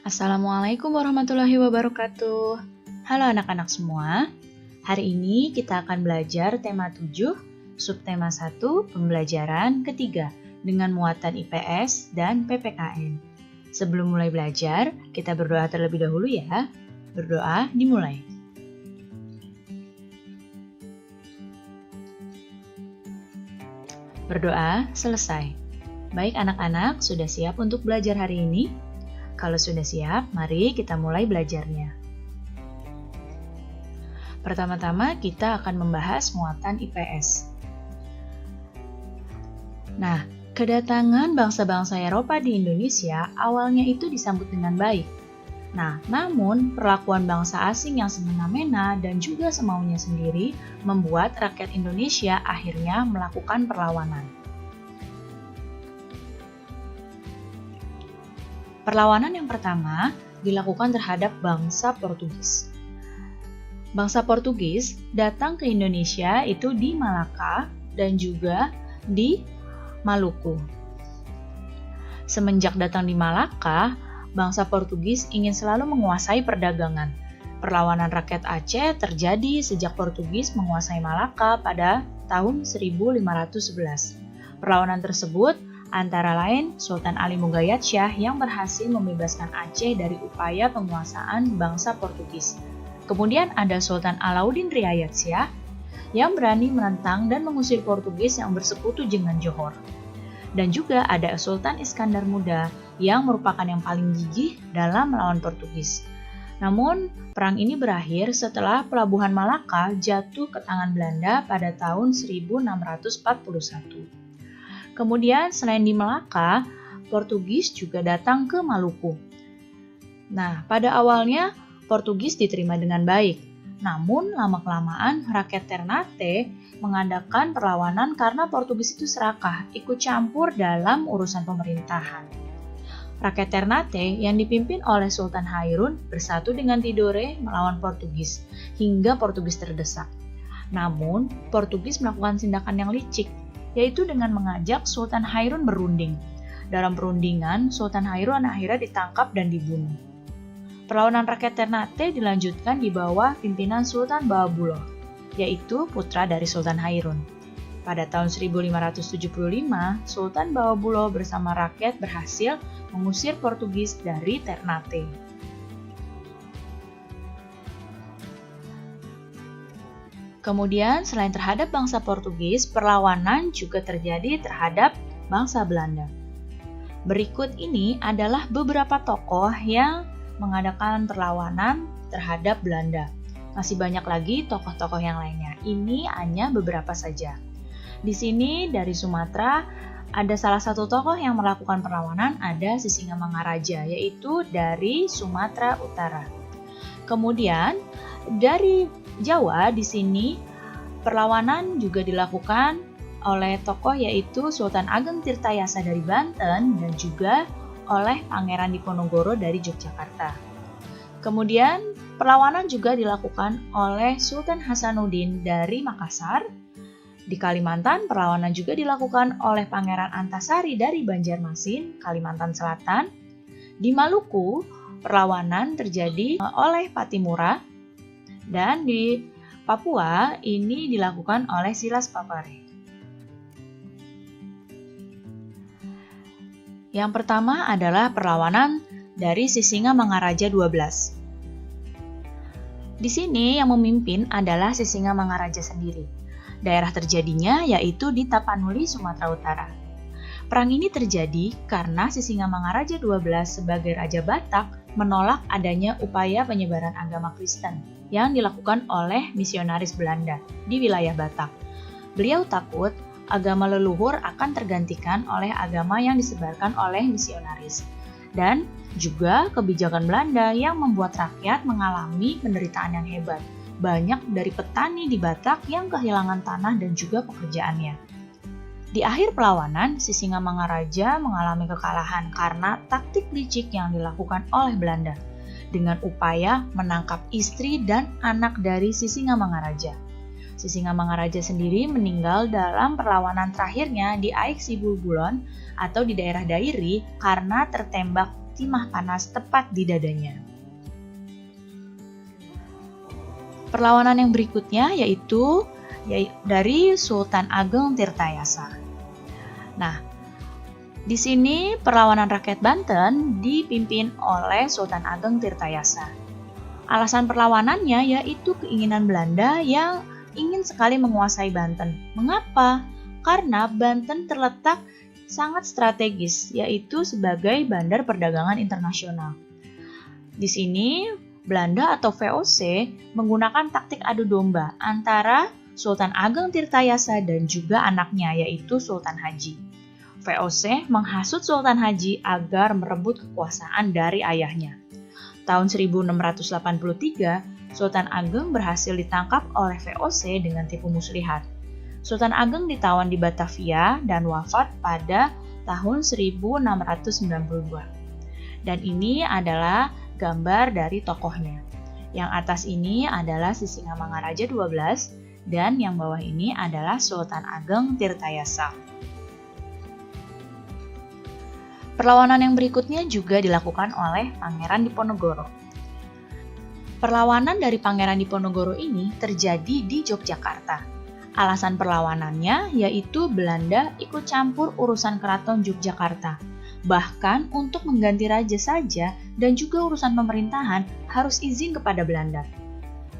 Assalamualaikum warahmatullahi wabarakatuh. Halo anak-anak semua. Hari ini kita akan belajar tema 7, subtema 1, pembelajaran ketiga dengan muatan IPS dan PPKN. Sebelum mulai belajar, kita berdoa terlebih dahulu ya. Berdoa dimulai. Berdoa selesai. Baik anak-anak, sudah siap untuk belajar hari ini? Kalau sudah siap, mari kita mulai belajarnya. Pertama-tama kita akan membahas muatan IPS. Nah, kedatangan bangsa-bangsa Eropa di Indonesia awalnya itu disambut dengan baik. Nah, namun perlakuan bangsa asing yang semena-mena dan juga semaunya sendiri membuat rakyat Indonesia akhirnya melakukan perlawanan. Perlawanan yang pertama dilakukan terhadap bangsa Portugis. Bangsa Portugis datang ke Indonesia itu di Malaka dan juga di Maluku. Semenjak datang di Malaka, bangsa Portugis ingin selalu menguasai perdagangan. Perlawanan rakyat Aceh terjadi sejak Portugis menguasai Malaka pada tahun 1511. Perlawanan tersebut antara lain Sultan Ali Mughayat Shah yang berhasil membebaskan Aceh dari upaya penguasaan bangsa Portugis. Kemudian ada Sultan Alauddin Riayat Shah yang berani menentang dan mengusir Portugis yang bersekutu dengan Johor. Dan juga ada Sultan Iskandar Muda yang merupakan yang paling gigih dalam melawan Portugis. Namun, perang ini berakhir setelah pelabuhan Malaka jatuh ke tangan Belanda pada tahun 1641. Kemudian selain di Malaka, Portugis juga datang ke Maluku. Nah, pada awalnya Portugis diterima dengan baik. Namun, lama-kelamaan rakyat Ternate mengadakan perlawanan karena Portugis itu serakah, ikut campur dalam urusan pemerintahan. Rakyat Ternate yang dipimpin oleh Sultan Hairun bersatu dengan Tidore melawan Portugis, hingga Portugis terdesak. Namun, Portugis melakukan tindakan yang licik, yaitu dengan mengajak Sultan Hairun berunding. Dalam perundingan, Sultan Hairun akhirnya ditangkap dan dibunuh. Perlawanan rakyat Ternate dilanjutkan di bawah pimpinan Sultan Bahabulo, yaitu putra dari Sultan Hairun. Pada tahun 1575, Sultan Bahabulo bersama rakyat berhasil mengusir Portugis dari Ternate. Kemudian, selain terhadap bangsa Portugis, perlawanan juga terjadi terhadap bangsa Belanda. Berikut ini adalah beberapa tokoh yang mengadakan perlawanan terhadap Belanda. Masih banyak lagi tokoh-tokoh yang lainnya. Ini hanya beberapa saja. Di sini dari Sumatera ada salah satu tokoh yang melakukan perlawanan, ada Sisingamangaraja, yaitu dari Sumatera Utara. Kemudian dari Jawa di sini perlawanan juga dilakukan oleh tokoh yaitu Sultan Ageng Tirtayasa dari Banten dan juga oleh Pangeran Diponegoro dari Yogyakarta. Kemudian perlawanan juga dilakukan oleh Sultan Hasanuddin dari Makassar. Di Kalimantan perlawanan juga dilakukan oleh Pangeran Antasari dari Banjarmasin, Kalimantan Selatan. Di Maluku perlawanan terjadi oleh Patimura. Dan di Papua ini dilakukan oleh Silas Papare. Yang pertama adalah perlawanan dari Sisingamangaraja 12. Di sini yang memimpin adalah Sisingamangaraja sendiri. Daerah terjadinya yaitu di Tapanuli, Sumatera Utara. Perang ini terjadi karena Sisingamangaraja 12 sebagai Raja Batak menolak adanya upaya penyebaran agama Kristen yang dilakukan oleh misionaris Belanda di wilayah Batak. Beliau takut agama leluhur akan tergantikan oleh agama yang disebarkan oleh misionaris. Dan juga kebijakan Belanda yang membuat rakyat mengalami penderitaan yang hebat. Banyak dari petani di Batak yang kehilangan tanah dan juga pekerjaannya. Di akhir perlawanan, Sisingamangaraja mengalami kekalahan karena taktik licik yang dilakukan oleh Belanda dengan upaya menangkap istri dan anak dari Sisingamangaraja. Sisingamangaraja sendiri meninggal dalam perlawanan terakhirnya di Aik Sibulbulon atau di daerah Dairi karena tertembak timah panas tepat di dadanya. Perlawanan yang berikutnya yaitu dari Sultan Ageng Tirtayasa. Nah, di sini perlawanan rakyat Banten dipimpin oleh Sultan Ageng Tirtayasa. Alasan perlawanannya yaitu keinginan Belanda yang ingin sekali menguasai Banten. Mengapa? Karena Banten terletak sangat strategis, yaitu sebagai bandar perdagangan internasional. Di sini, Belanda atau VOC menggunakan taktik adu domba antara Sultan Ageng Tirtayasa dan juga anaknya, yaitu Sultan Haji. VOC menghasut Sultan Haji agar merebut kekuasaan dari ayahnya. Tahun 1683, Sultan Ageng berhasil ditangkap oleh VOC dengan tipu muslihat. Sultan Ageng ditawan di Batavia dan wafat pada tahun 1692. Dan ini adalah gambar dari tokohnya. Yang atas ini adalah Sisingamangaraja 12 dan yang bawah ini adalah Sultan Ageng Tirtayasa. Perlawanan yang berikutnya juga dilakukan oleh Pangeran Diponegoro. Perlawanan dari Pangeran Diponegoro ini terjadi di Yogyakarta. Alasan perlawanannya yaitu Belanda ikut campur urusan keraton Yogyakarta. Bahkan untuk mengganti raja saja dan juga urusan pemerintahan harus izin kepada Belanda.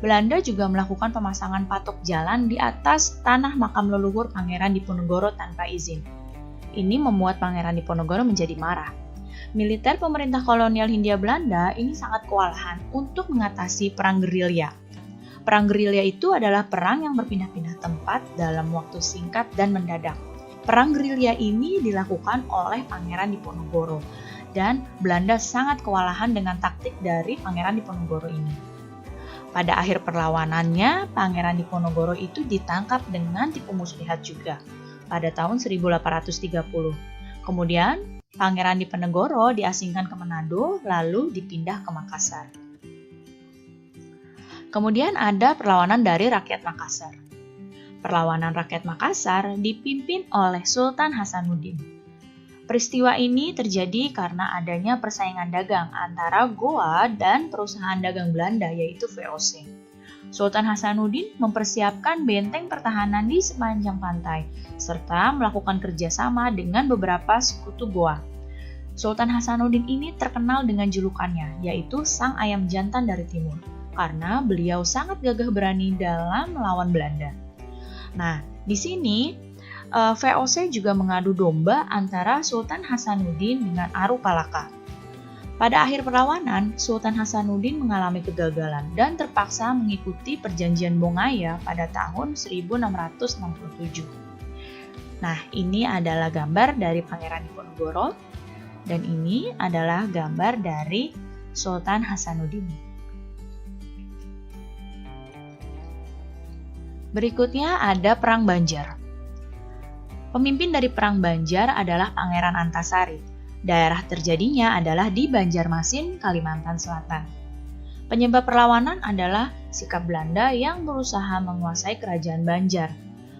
Belanda juga melakukan pemasangan patok jalan di atas tanah makam leluhur Pangeran Diponegoro tanpa izin. Ini membuat Pangeran Diponegoro menjadi marah. Militer pemerintah kolonial Hindia Belanda ini sangat kewalahan untuk mengatasi perang gerilya. Perang gerilya itu adalah perang yang berpindah-pindah tempat dalam waktu singkat dan mendadak. Perang gerilya ini dilakukan oleh Pangeran Diponegoro dan Belanda sangat kewalahan dengan taktik dari Pangeran Diponegoro ini. Pada akhir perlawanannya, Pangeran Diponegoro itu ditangkap dengan tipu muslihat juga pada tahun 1830. Kemudian, Pangeran Diponegoro diasingkan ke Manado lalu dipindah ke Makassar. Kemudian ada perlawanan dari rakyat Makassar. Perlawanan rakyat Makassar dipimpin oleh Sultan Hasanuddin. Peristiwa ini terjadi karena adanya persaingan dagang antara Goa dan perusahaan dagang Belanda yaitu VOC. Sultan Hasanuddin mempersiapkan benteng pertahanan di sepanjang pantai serta melakukan kerjasama dengan beberapa sekutu Goa. Sultan Hasanuddin ini terkenal dengan julukannya yaitu Sang Ayam Jantan dari Timur karena beliau sangat gagah berani dalam melawan Belanda. Nah, di sini VOC juga mengadu domba antara Sultan Hasanuddin dengan Aru Palaka. Pada akhir perlawanan, Sultan Hasanuddin mengalami kegagalan dan terpaksa mengikuti perjanjian Bongaya pada tahun 1667. Nah, ini adalah gambar dari Pangeran Diponegoro dan ini adalah gambar dari Sultan Hasanuddin. Berikutnya ada Perang Banjar. Pemimpin dari Perang Banjar adalah Pangeran Antasari. Daerah terjadinya adalah di Banjarmasin, Kalimantan Selatan. Penyebab perlawanan adalah sikap Belanda yang berusaha menguasai kerajaan Banjar.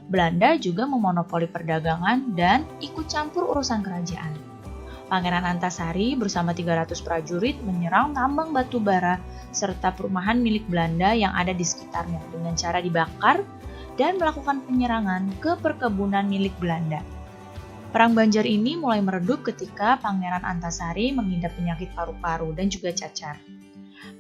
Belanda juga memonopoli perdagangan dan ikut campur urusan kerajaan. Pangeran Antasari bersama 300 prajurit menyerang tambang batu bara serta perumahan milik Belanda yang ada di sekitarnya dengan cara dibakar dan melakukan penyerangan ke perkebunan milik Belanda. Perang Banjar ini mulai meredup ketika Pangeran Antasari mengidap penyakit paru-paru dan juga cacar.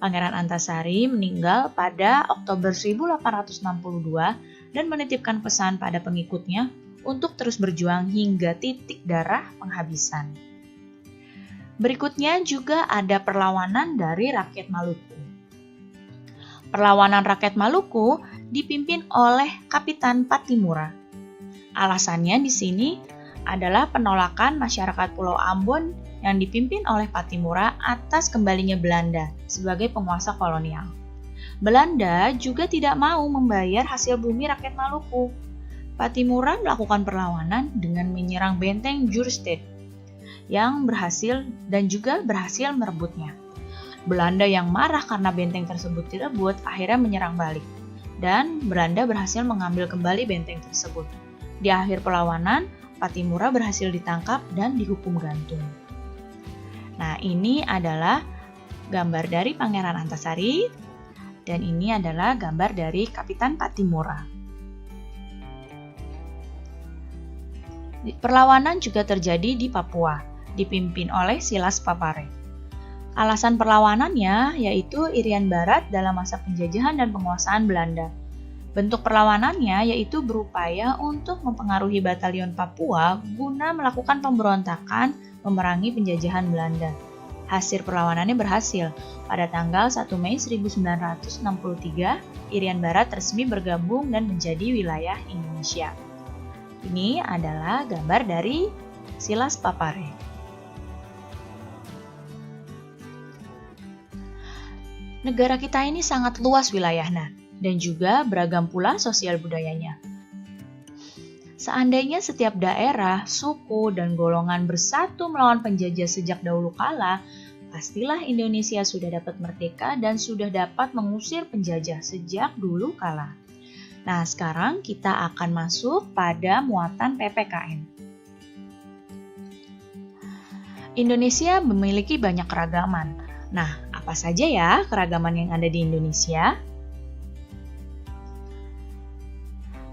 Pangeran Antasari meninggal pada Oktober 1862 dan menitipkan pesan pada pengikutnya untuk terus berjuang hingga titik darah penghabisan. Berikutnya juga ada perlawanan dari rakyat Maluku. Perlawanan rakyat Maluku dipimpin oleh Kapitan Patimura. Alasannya di sini adalah penolakan masyarakat Pulau Ambon yang dipimpin oleh Patimura atas kembalinya Belanda sebagai penguasa kolonial. Belanda juga tidak mau membayar hasil bumi rakyat Maluku. Patimura melakukan perlawanan dengan menyerang benteng Jurstedt yang berhasil merebutnya. Belanda yang marah karena benteng tersebut direbut akhirnya menyerang balik dan Belanda berhasil mengambil kembali benteng tersebut. Di akhir perlawanan, Patimura berhasil ditangkap dan dihukum gantung. Nah, ini adalah gambar dari Pangeran Antasari, dan ini adalah gambar dari Kapitan Patimura. Perlawanan juga terjadi di Papua, dipimpin oleh Silas Papare. Alasan perlawanannya yaitu Irian Barat dalam masa penjajahan dan penguasaan Belanda. Bentuk perlawanannya yaitu berupaya untuk mempengaruhi batalion Papua guna melakukan pemberontakan memerangi penjajahan Belanda. Hasil perlawanannya berhasil. Pada tanggal 1 Mei 1963, Irian Barat resmi bergabung dan menjadi wilayah Indonesia. Ini adalah gambar dari Silas Papare. Negara kita ini sangat luas wilayahnya, dan juga beragam pula sosial budayanya. Seandainya setiap daerah, suku, dan golongan bersatu melawan penjajah sejak dahulu kala, pastilah Indonesia sudah dapat merdeka dan sudah dapat mengusir penjajah sejak dulu kala. Nah, sekarang kita akan masuk pada muatan PPKN. Indonesia memiliki banyak keragaman. Nah, apa saja ya keragaman yang ada di Indonesia?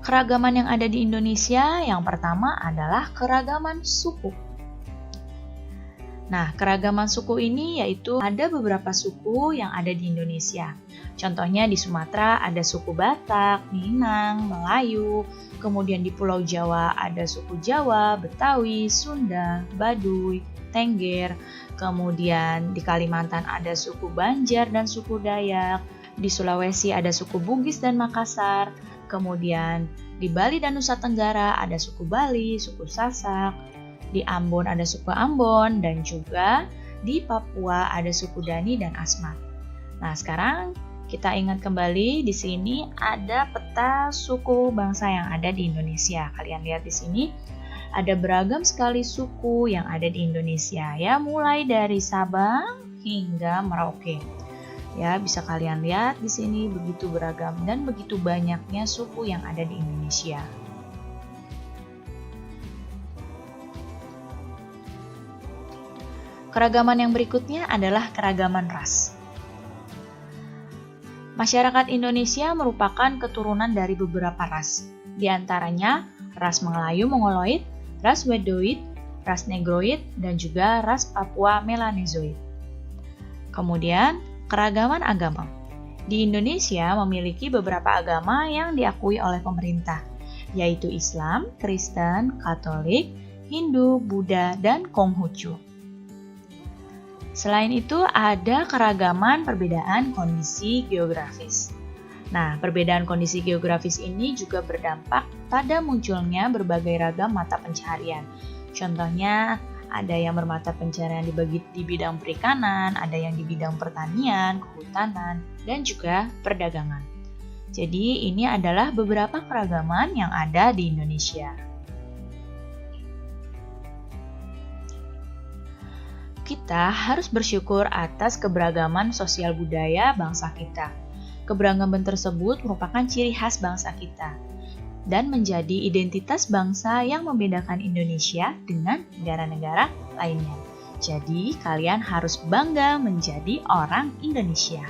Keragaman yang ada di Indonesia yang pertama adalah keragaman suku. Nah, keragaman suku ini yaitu ada beberapa suku yang ada di Indonesia. Contohnya di Sumatera ada suku Batak, Minang, Melayu, kemudian di Pulau Jawa ada suku Jawa, Betawi, Sunda, Baduy, Tengger, kemudian di Kalimantan ada suku Banjar dan suku Dayak, di Sulawesi ada suku Bugis dan Makassar, kemudian di Bali dan Nusa Tenggara ada suku Bali, suku Sasak, di Ambon ada suku Ambon, dan juga di Papua ada suku Dani dan Asmat. Nah, sekarang kita ingat kembali di sini ada peta suku bangsa yang ada di Indonesia. Kalian lihat di sini ada beragam sekali suku yang ada di Indonesia ya, mulai dari Sabang hingga Merauke. Ya, bisa kalian lihat di sini begitu beragam dan begitu banyaknya suku yang ada di Indonesia. Keragaman yang berikutnya adalah keragaman ras. Masyarakat Indonesia merupakan keturunan dari beberapa ras, di antaranya ras Melayu-Mongoloid, ras Wedoid, ras Negroid, dan juga ras Papua Melanezoid. Kemudian, keragaman agama. Di Indonesia memiliki beberapa agama yang diakui oleh pemerintah, yaitu Islam, Kristen, Katolik, Hindu, Buddha, dan Konghucu. Selain itu, ada keragaman perbedaan kondisi geografis. Nah, perbedaan kondisi geografis ini juga berdampak pada munculnya berbagai ragam mata pencaharian. Contohnya, ada yang bermata pencaharian di bidang perikanan, ada yang di bidang pertanian, kehutanan, dan juga perdagangan. Jadi, ini adalah beberapa keragaman yang ada di Indonesia. Kita harus bersyukur atas keberagaman sosial budaya bangsa kita. Keberagaman tersebut merupakan ciri khas bangsa kita dan menjadi identitas bangsa yang membedakan Indonesia dengan negara-negara lainnya. Jadi, kalian harus bangga menjadi orang Indonesia.